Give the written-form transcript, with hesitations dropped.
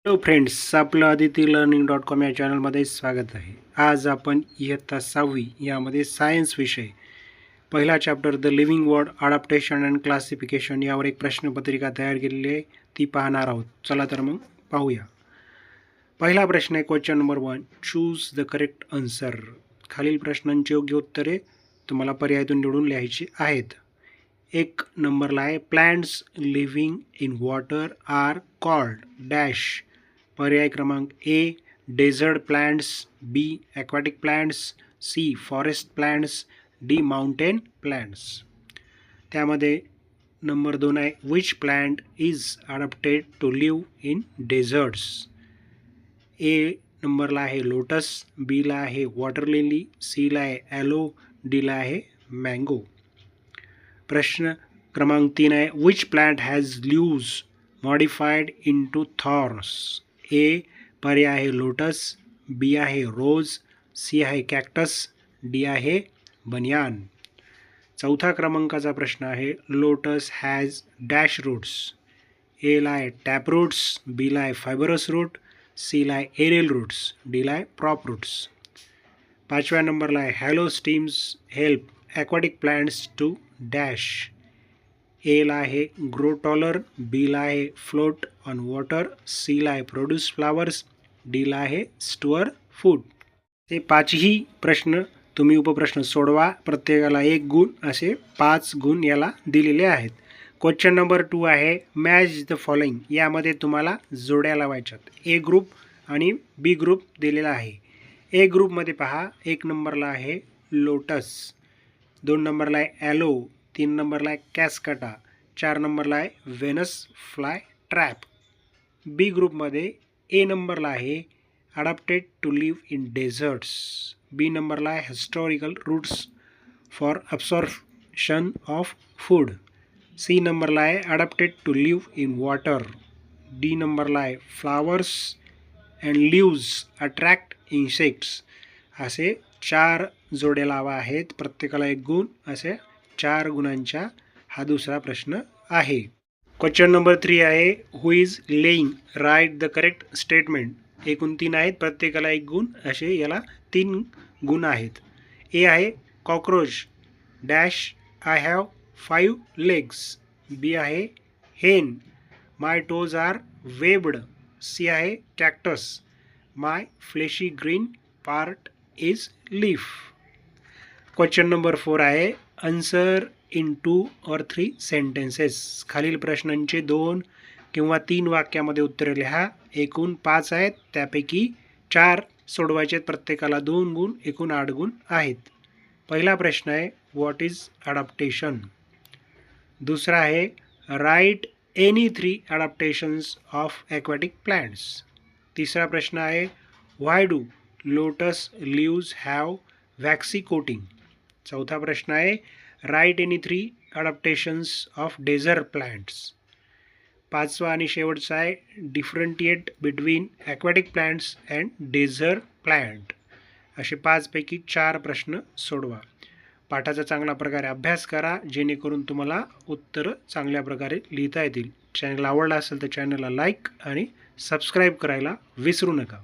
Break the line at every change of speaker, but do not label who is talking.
Hello friends, आपलं aditilearning.com या चॅनलमध्ये स्वागत आहे. आज आपण इयत्ता 6वी यामध्ये सायन्स विषय पहिला chapter the living world adaptation and classification यावर एक प्रश्नपत्रिका तयार केलेली आहे, ती पाहणार आहोत. चला तर मग पाहूया. पहिला प्रश्न आहे question number 1, choose the correct answer. खालील प्रश्नांची योग्य उत्तरे तुम्हाला पर्यायातून निवडून लिहायची आहेत. एक नंबरला आहे plants living in water are called dash. पर्याय क्रमांक A desert plants, B aquatic plants, C forest plants, D mountain plants. त्यामध्ये नंबर 2 आहे which plant is adapted to live in deserts. A नंबरला आहे लोटस, बीला आहे वॉटर लिली, सीला आहे ॲलो, डीला आहे मँगो. प्रश्न क्रमांक 3 आहे which plant has leaves modified into thorns. A पर्याय आहे लोटस, बी आहे रोज, सी आहे कॅक्टस, डी आहे बनियान. चौथा क्रमांकाचा प्रश्न आहे लोटस हॅज डॅश रूट्स. एला आहे टॅप रूट्स, बीला आहे फायबरस रूट, सीला आहे एरियल रूट्स, डीला आहे प्रॉप रूट्स. पाचव्या नंबरला आहे hollow stems help aquatic plants to dash. एला आहे ग्रो टॉलर, बीला आहे फ्लोट ऑन वॉटर, सीला आहे प्रोड्यूस फ्लावर्स, डीला आहे स्टोअर फूड. हे पाचही प्रश्न तुम्ही उपप्रश्न सोडवा. प्रत्येकाला 1 गुण असे 5 गुण याला दिलेले आहेत. क्वेश्चन नंबर 2 आहे मॅच द फॉलोइंग. यामध्ये तुम्हाला जोड्या लावायच्यात. ए ग्रुप आणि बी ग्रुप दिलेला आहे. ए ग्रुपमध्ये पहा 1 नंबरला आहे लोटस, 2 नंबरला आहे ॲलो, 3 नंबरला आहे कॅस्काटा, 4 नंबरला आहे व्हेनस फ्लाय ट्रॅप. बी ग्रुपमध्ये ए नंबरला आहे adapted to live in deserts, B नंबरला आहे historical roots for absorption of food, C नंबरला आहे adapted to live in water, D नंबरला आहे flowers and leaves attract insects. असे 4 जोड्या लावा आहेत. प्रत्येकाला 1 गुण, असे 4 गुणांच्या हा दुसरा प्रश्न आहे. क्वेश्चन नंबर 3 आहे who is laying right the correct statement. एकूण 3 आहेत, प्रत्येकाला 1 गुण, असे याला 3 गुण आहेत. ए आहे cockroach dash I have 5 legs, B आहे hen my toes are webbed, C आहे cactus my fleshy green part is leaf. Question number 4 आहे आन्सर इन 2 or 3 सेंटेन्सेस. खालील प्रश्नांचे 2 किंवा 3 वाक्यामध्ये उत्तरे लिहा. एकूण 5 आहेत, त्यापैकी 4 सोडवायचे आहेत. प्रत्येकाला 2 गुण, एकूण 8 गुण आहेत. पहिला प्रश्न आहे व्हॉट इज अडॅप्टेशन. दुसरा आहे write any 3 adaptations of aquatic plants. तिसरा प्रश्न आहे why do lotus leaves have waxy coating. चौथा प्रश्न आहे write any 3 adaptations of desert plants. पाचवा आणि शेवटचा आहे differentiate between aquatic plants and desert plant. असे 5 पैकी 4 प्रश्न सोडवा. पाठाचा चांगल्या प्रकारे अभ्यास करा, जेणेकरून तुम्हाला उत्तरं चांगल्या प्रकारे लिहिता येतील. चॅनल आवडला असेल तर चॅनलला लाईक आणि सबस्क्राईब करायला विसरू नका.